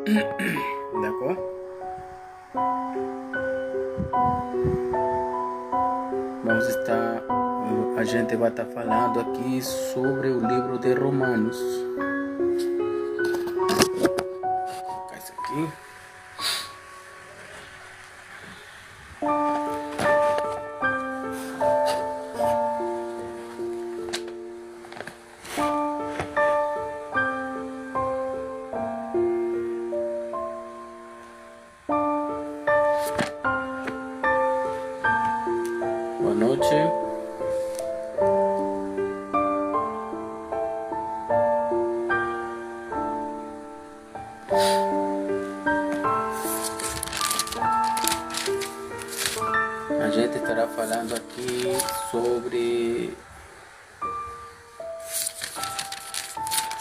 D'accord? A gente vai estar falando aqui sobre o livro de Romanos. Vou colocar isso aqui. Boa noite. A gente estará falando aqui sobre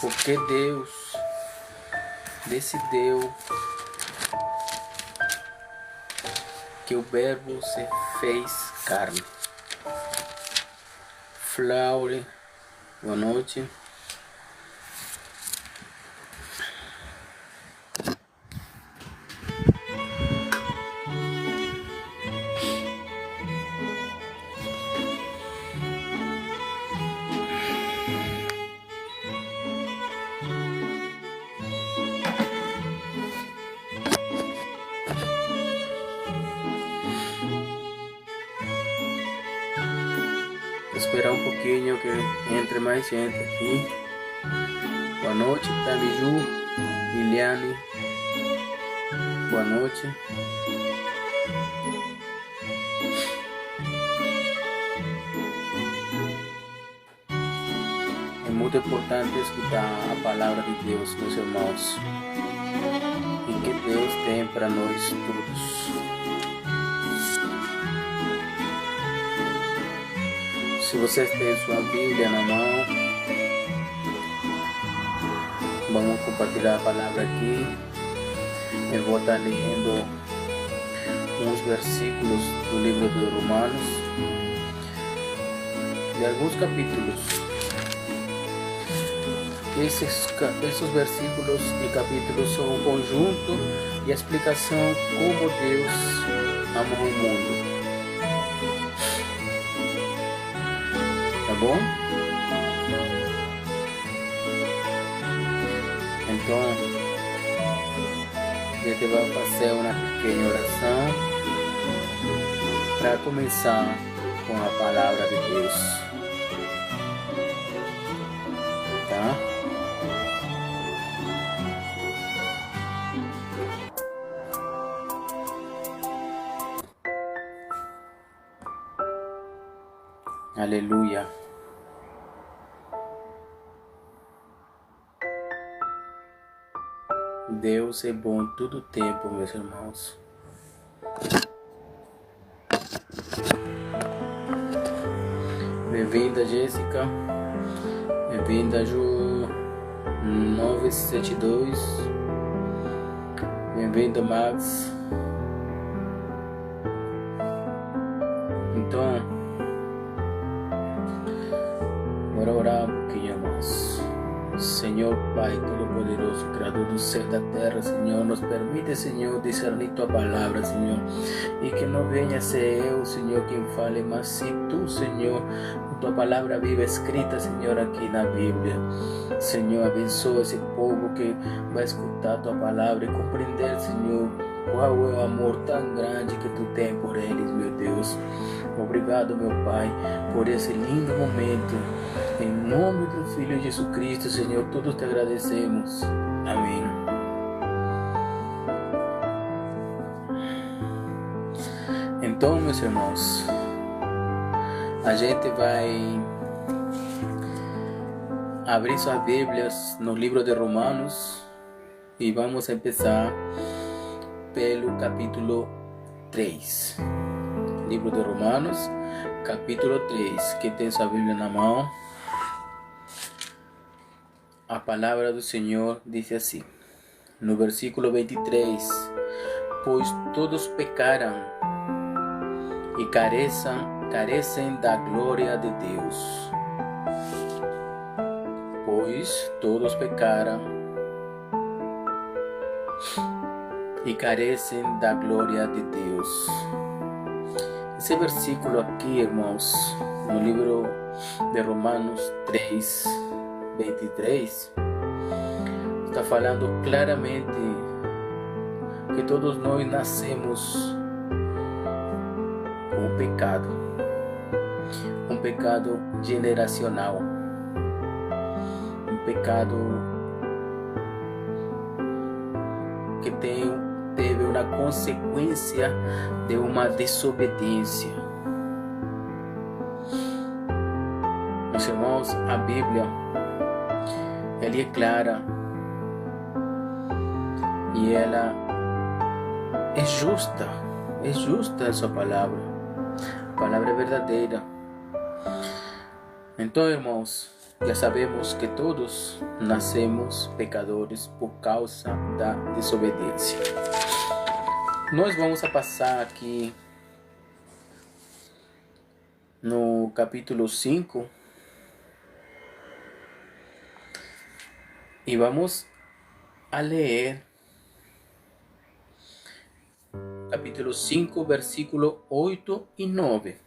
por que Deus decidiu que o Verbo se fez carne. Flaury, boa noite. Vou esperar um pouquinho que entre mais gente aqui. Boa noite, Tamiju, Liliane. Boa noite. É muito importante escutar a palavra de Deus, meus irmãos, e que Deus tem para nós todos. Se vocês têm sua Bíblia na mão, vamos compartilhar a palavra aqui. Eu vou estar lendo uns versículos do livro de Romanos, de alguns capítulos. Esses versículos e capítulos são um conjunto e a explicação como Deus ama o mundo. Tá bom? Então, a gente vai fazer uma pequena oração para começar com a palavra de Deus. Tá? Aleluia. Deus é bom todo o tempo, meus irmãos. Bem-vinda, Jéssica. Bem-vinda, Ju 972. Bem-vindo, Max. Então, bora orar um pouquinho, irmãos. Senhor Pai Todo-Poderoso, Criador do céu e da terra, Senhor, nos permite, Senhor, discernir Tua palavra, Senhor, e que não venha ser eu, Senhor, quem fale, mas se Tu, Senhor, com Tua palavra viva escrita, Senhor, aqui na Bíblia. Senhor, abençoa esse povo que vai escutar Tua palavra e compreender, Senhor, qual é o amor tão grande que Tu tem por eles, meu Deus. Obrigado, meu Pai, por esse lindo momento. Em nome do Filho Jesus Cristo, Senhor, todos te agradecemos. Amém. Então, meus irmãos, a gente vai abrir suas Bíblias no livro de Romanos e vamos começar pelo capítulo 3. Livro de Romanos, capítulo 3. Quem tem sua Bíblia na mão? A palavra do Senhor diz assim, no versículo 23, pois todos pecaram e carecem da glória de Deus. Pois todos pecaram e carecem da glória de Deus. Esse versículo aqui, irmãos, no livro de Romanos 3, 23, está falando claramente que todos nós nascemos com o pecado, um pecado generacional, um pecado que teve uma consequência de uma desobediência. Meus irmãos, a Bíblia, ela é clara e ela é justa a sua palavra. A palavra é verdadeira. Então, irmãos, já sabemos que todos nascemos pecadores por causa da desobediência. Nós vamos passar aqui no capítulo 5 e vamos a ler capítulo 5, versículo 8 e 9.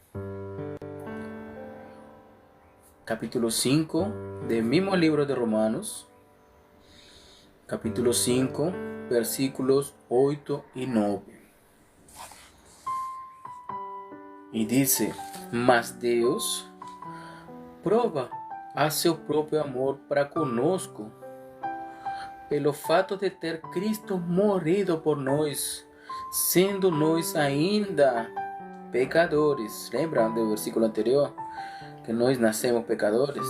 Capítulo 5 do mesmo livro de Romanos, capítulo 5, versículos 8 e 9. E diz: mas Deus prova a seu próprio amor para conosco, pelo fato de ter Cristo morrido por nós, sendo nós ainda pecadores. Lembram do versículo anterior? Que nós nascemos pecadores.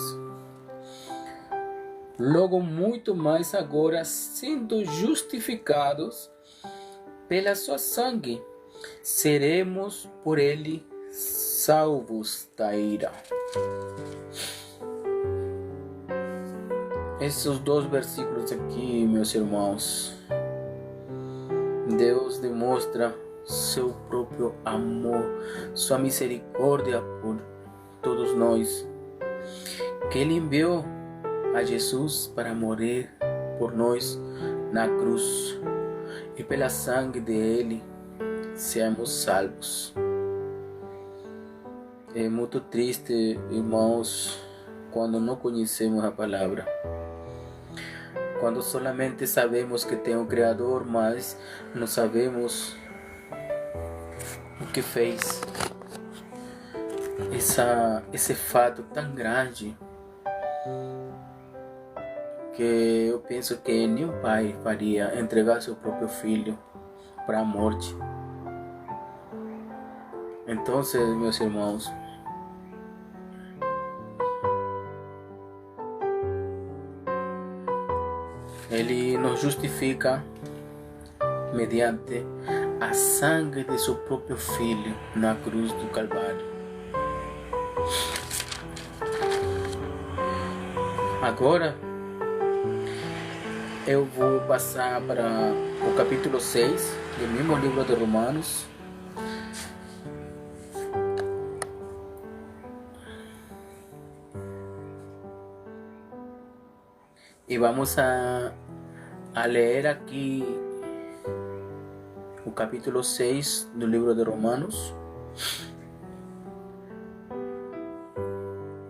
Logo muito mais agora, sendo justificados pela sua sangue, seremos por ele salvos da ira. Esses dois versículos aqui, meus irmãos, Deus demonstra seu próprio amor, sua misericórdia por todos nós, que Ele enviou a Jesus para morrer por nós na cruz, e pela sangue dele sermos salvos. É muito triste, irmãos, quando não conhecemos a palavra, quando solamente sabemos que tem um Criador, mas não sabemos o que fez. Esse fato tão grande que eu penso que nenhum pai faria, entregar seu próprio filho para a morte. Então, meus irmãos, Ele nos justifica mediante a sangue de seu próprio filho na cruz do Calvário. Agora eu vou passar para o capítulo 6 do mesmo livro de Romanos. E vamos a ler aqui o capítulo 6 do livro de Romanos,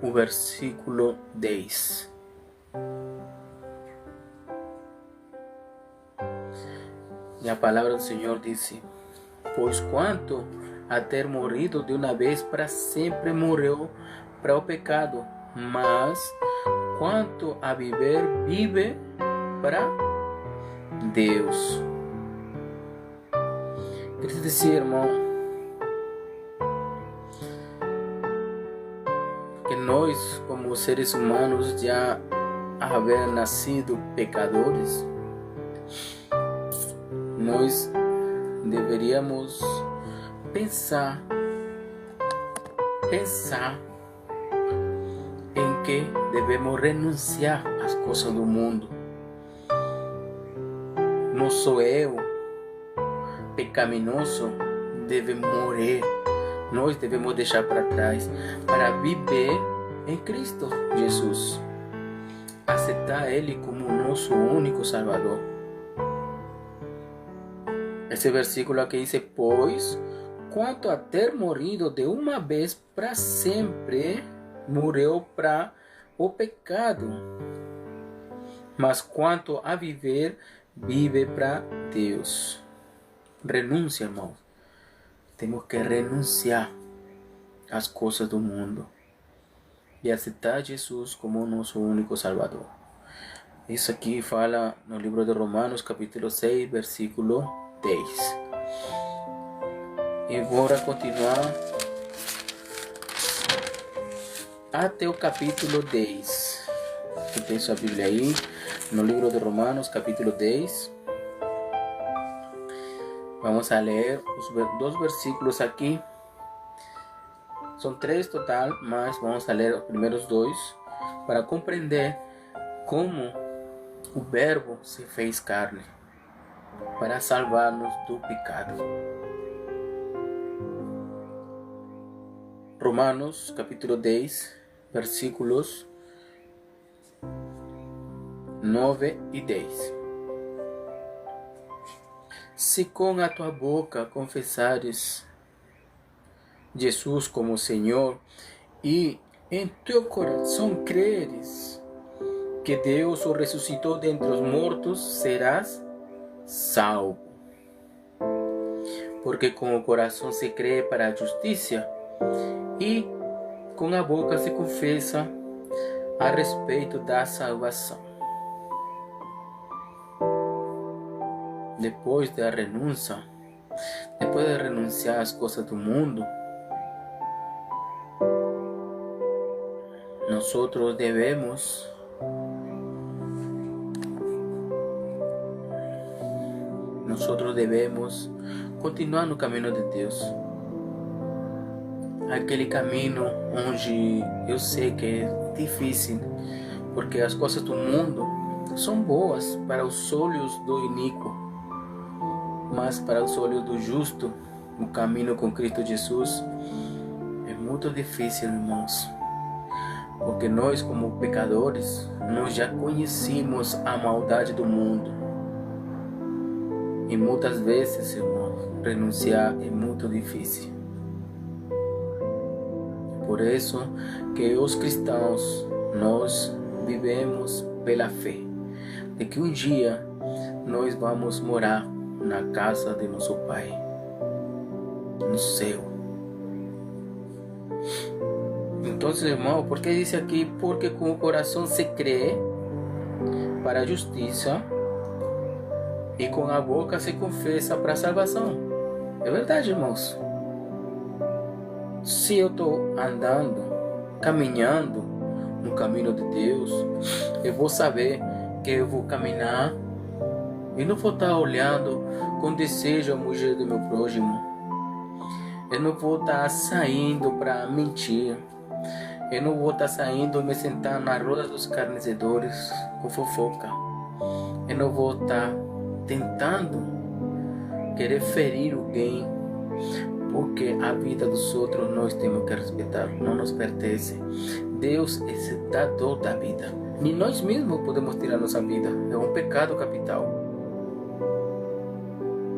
o versículo 10. E a palavra do Senhor disse: pois quanto a ter morrido de uma vez para sempre, morreu para o pecado, mas quanto a viver, vive para Deus. Quer dizer, irmão, que nós, como seres humanos, já haver nascido pecadores, nós deveríamos pensar em que devemos renunciar às coisas do mundo. Nosso eu pecaminoso deve morrer. Nós devemos deixar para trás para viver em Cristo Jesus, aceitar Ele como nosso único Salvador. Esse versículo aqui diz: pois, quanto a ter morrido de uma vez para sempre, morreu para o pecado. Mas quanto a viver, vive para Deus. Renúncia, irmão. Temos que renunciar às coisas do mundo e aceitar Jesus como nosso único Salvador. Isso aqui fala no livro de Romanos, capítulo 6, versículo 10. E agora continuar até o capítulo 10. Eu tenho sua Bíblia aí, no livro de Romanos, capítulo 10. Vamos a ler os 2 versículos aqui. São 3 total, mas vamos a ler os primeiros 2 para compreender como o Verbo se fez carne para salvar-nos do pecado. Romanos capítulo 10, versículos 9 e 10. Se com a tua boca confessares Jesus como Senhor e em teu coração creres que Deus o ressuscitou dentre os mortos, serás salvo. Porque com o coração se crê para a justiça e com a boca se confessa a respeito da salvação. Depois da renúncia, depois de renunciar às coisas do mundo, nós devemos continuar no caminho de Deus. Aquele caminho onde eu sei que é difícil, porque as coisas do mundo são boas para os olhos do iníquo, mas para os olhos do justo, o caminho com Cristo Jesus é muito difícil, irmãos. Porque nós, como pecadores, nós já conhecemos a maldade do mundo. E muitas vezes, irmãos, renunciar é muito difícil. Por isso que os cristãos, nós vivemos pela fé, de que um dia nós vamos morar na casa de nosso Pai, no céu. Então, irmão, por que diz aqui? Porque com o coração se crê para a justiça e com a boca se confessa para a salvação. É verdade, irmãos. Se eu estou andando, caminhando no caminho de Deus, eu vou saber que eu vou caminhar e não vou estar olhando com desejo a mulher do meu próximo. Eu não vou estar saindo para mentir. Eu não vou estar saindo e me sentar na roda dos carnecedores com fofoca. Eu não vou estar tentando querer ferir alguém, porque a vida dos outros nós temos que respeitar, não nos pertence. Deus é o dador da vida. Nem nós mesmos podemos tirar nossa vida. É um pecado capital.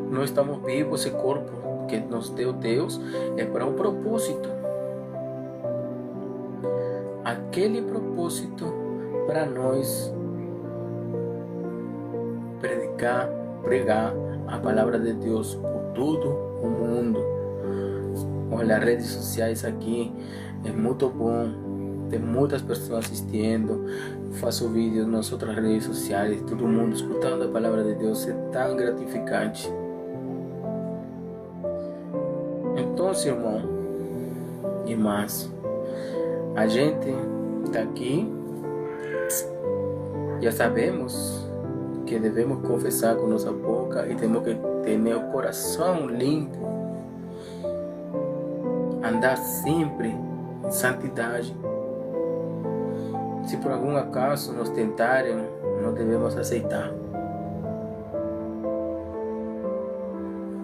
Nós estamos vivos, esse corpo que nos deu Deus é para um propósito. Aquele propósito para nós pregar a palavra de Deus por todo o mundo. Olha, as redes sociais aqui é muito bom. Tem muitas pessoas assistindo. Faço vídeos nas outras redes sociais. Todo mundo escutando a palavra de Deus. É tão gratificante. Então, irmão, irmãs, a gente está aqui. Já sabemos que devemos confessar com nossa boca e temos que ter o coração limpo, andar sempre em santidade. Se por algum acaso nos tentarem, não devemos aceitar.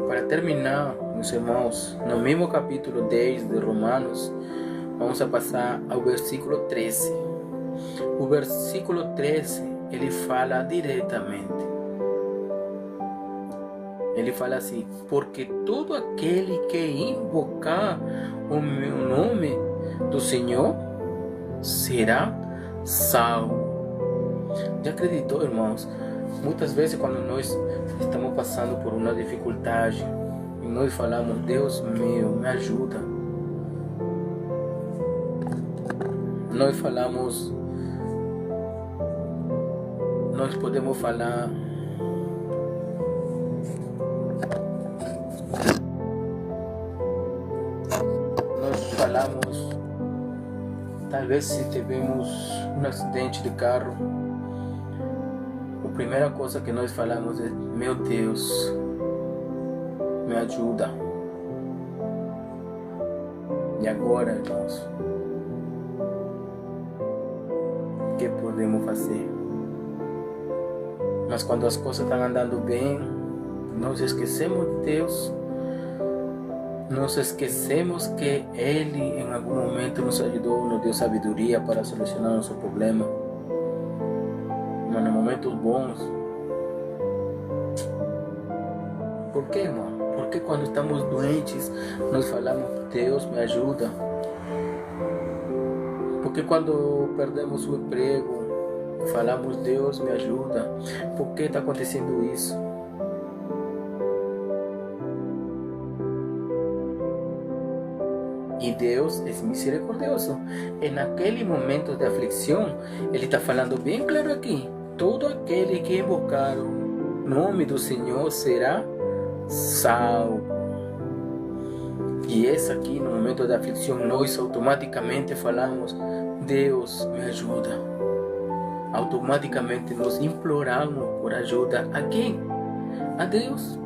Para terminar, meus irmãos, no mesmo capítulo 10 de Romanos, vamos a passar ao versículo 13. O versículo 13, ele fala diretamente: Ele fala assim: porque todo aquele que invocar o meu nome do Senhor será salvo. Já acreditou, irmãos? Muitas vezes quando nós estamos passando por uma dificuldade e nós falamos: Deus meu, me ajuda. Nós podemos falar: talvez se tivemos um acidente de carro, a primeira coisa que nós falamos é: meu Deus, me ajuda. E agora, irmãos, o que podemos fazer? Mas quando as coisas estão andando bem, nós esquecemos de Deus. Nós esquecemos que Ele em algum momento nos ajudou, nos deu sabedoria para solucionar nosso problema. Mas nos momentos bons, por que, irmão? Porque quando estamos doentes, nós falamos: Deus me ajuda. Porque quando perdemos o emprego, falamos: Deus me ajuda. Por que está acontecendo isso? E Deus é misericordioso. E naquele momento de aflição, Ele está falando bem claro aqui: todo aquele que invocar o nome do Senhor será salvo. E esse aqui, no momento da aflição, nós automaticamente falamos: Deus me ajuda. Automaticamente nós imploramos por ajuda a quem? A Deus.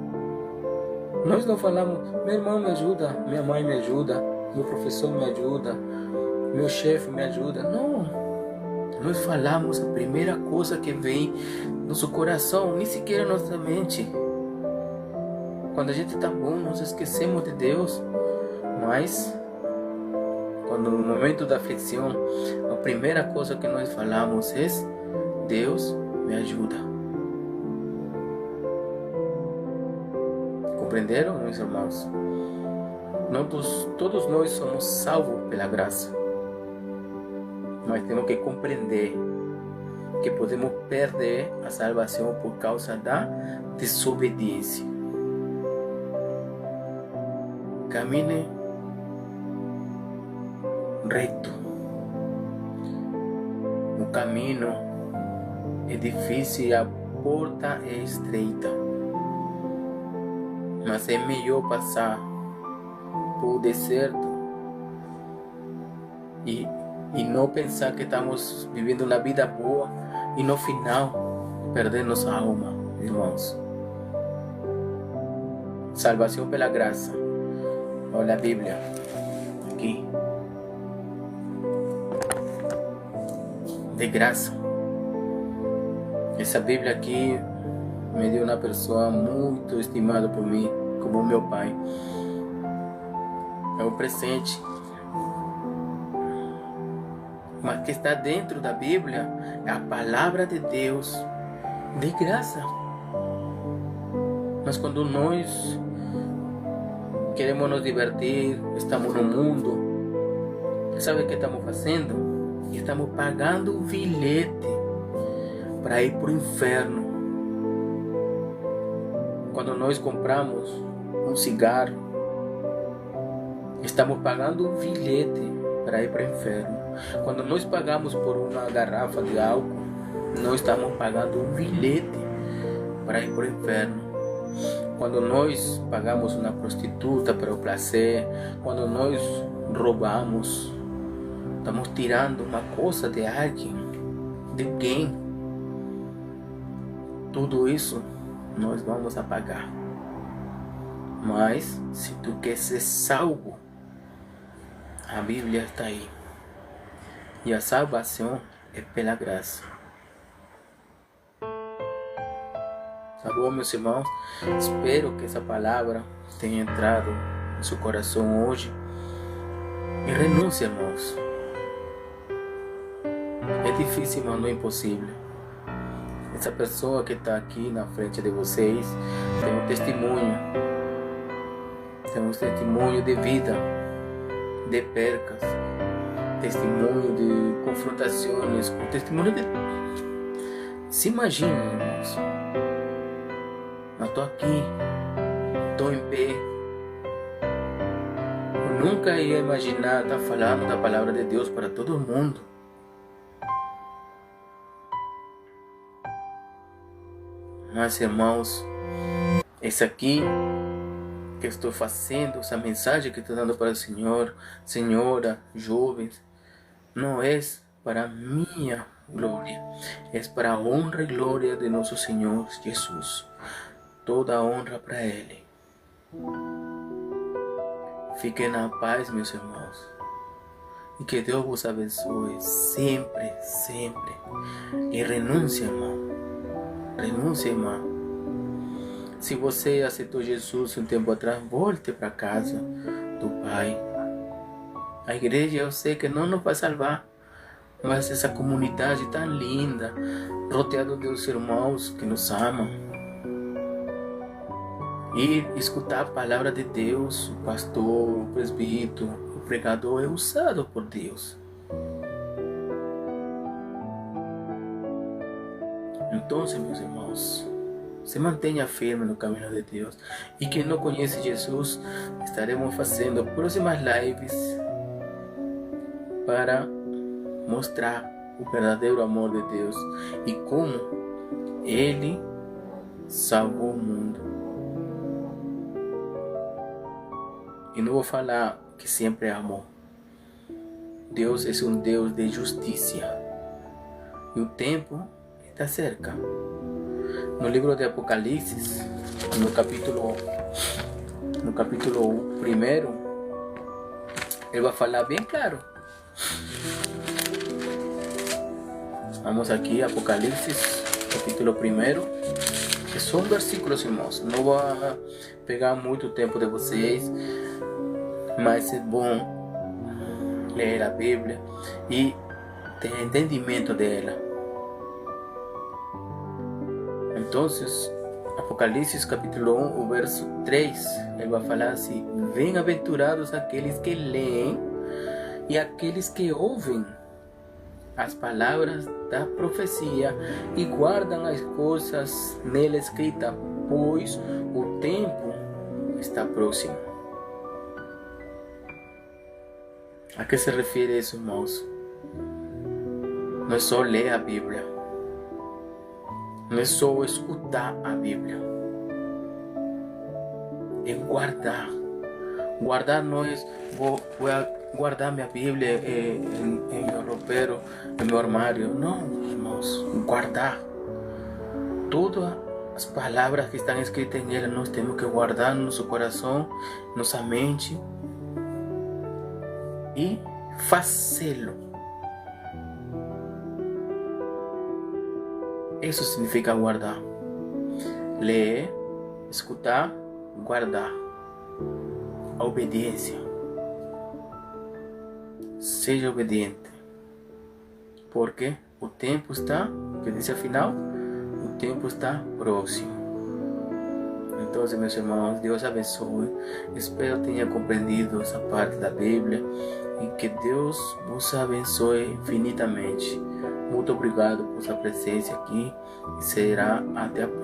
Nós não falamos: meu irmão me ajuda, minha mãe me ajuda, meu professor me ajuda, meu chefe me ajuda. Não. Nós falamos a primeira coisa que vem no nosso coração, nem sequer na nossa mente. Quando a gente está bom, nós esquecemos de Deus. Mas quando no momento da aflição, a primeira coisa que nós falamos é: Deus me ajuda. Compreenderam, meus irmãos? Todos nós somos salvos pela graça. Mas temos que compreender que podemos perder a salvação por causa da desobediência. Camine reto. O caminho é difícil e a porta é estreita, mas é melhor passar por deserto e não pensar que estamos vivendo uma vida boa e no final perder nossa alma, irmãos. Salvação pela graça. Olha a Bíblia aqui, de graça. Essa Bíblia aqui me deu uma pessoa muito estimada por mim, como meu pai. É um presente, mas que está dentro da Bíblia é a palavra de Deus de graça. Mas quando nós queremos nos divertir, estamos no mundo, sabe o que estamos fazendo? Estamos pagando um bilhete para ir para o inferno. Quando nós compramos um cigarro, estamos pagando um bilhete para ir para o inferno. Quando nós pagamos por uma garrafa de álcool, nós estamos pagando um bilhete para ir para o inferno. Quando nós pagamos uma prostituta para o prazer, quando nós roubamos, estamos tirando uma coisa de alguém, de quem? Tudo isso nós vamos a pagar. Mas se tu quer ser salvo, a Bíblia está aí. E a salvação é pela graça. Tá bom, meus irmãos? Espero que essa palavra tenha entrado no seu coração hoje. E renuncie, irmãos. É difícil, mas não é impossível. Essa pessoa que está aqui na frente de vocês tem um testemunho. Tem um testemunho de vida, de percas, testemunho de confrontações, um testemunho de... Se imagina, irmãos. Eu estou aqui, estou em pé. Eu nunca ia imaginar estar falando da palavra de Deus para todo mundo. Mas, irmãos, esse aqui que estou fazendo, essa mensagem que estou dando para o Senhor, senhora, jovens, não é para minha glória, é para a honra e glória de nosso Senhor Jesus. Toda a honra para Ele. Fiquem na paz, meus irmãos, e que Deus vos abençoe sempre, sempre. E renúncia, irmão. Renúncia, irmão. Se você aceitou Jesus um tempo atrás, volte para casa do Pai. A igreja, eu sei que não nos vai salvar, mas essa comunidade tão linda, rodeada dos irmãos que nos amam. E escutar a palavra de Deus, o pastor, o presbítero, o pregador é usado por Deus. Então, meus irmãos, se mantenha firme no caminho de Deus. E quem não conhece Jesus, estaremos fazendo próximas lives para mostrar o verdadeiro amor de Deus e como Ele salvou o mundo. E não vou falar que sempre é amor. Deus é um Deus de justiça. E o tempo está cerca. No livro de Apocalipse, no capítulo 1, ele vai falar bem claro. Vamos aqui, Apocalipse, capítulo 1, que são versículos, irmãos. Não vou pegar muito tempo de vocês, mas é bom ler a Bíblia e ter entendimento dela. Então, Apocalipse capítulo 1, o verso 3, ele vai falar assim: bem-aventurados aqueles que leem e aqueles que ouvem as palavras da profecia e guardam as coisas nela escritas, pois o tempo está próximo. A que se refere isso, irmãos? Não é só ler a Bíblia, não é só escutar a Bíblia, é guardar. Guardar não é vou guardar minha Bíblia em meu roupeiro, em meu armário. Não, irmãos, guardar. Todas as palavras que estão escritas nela nós temos que guardar no nosso coração, nossa mente e fazê-lo. Isso significa guardar. Ler, escutar, guardar. A obediência. Seja obediente. Porque o tempo está, que diz afinal, o tempo está próximo. Então, meus irmãos, Deus abençoe. Espero que tenha compreendido essa parte da Bíblia e que Deus vos abençoe infinitamente. Muito obrigado por sua presença aqui e será até a próxima.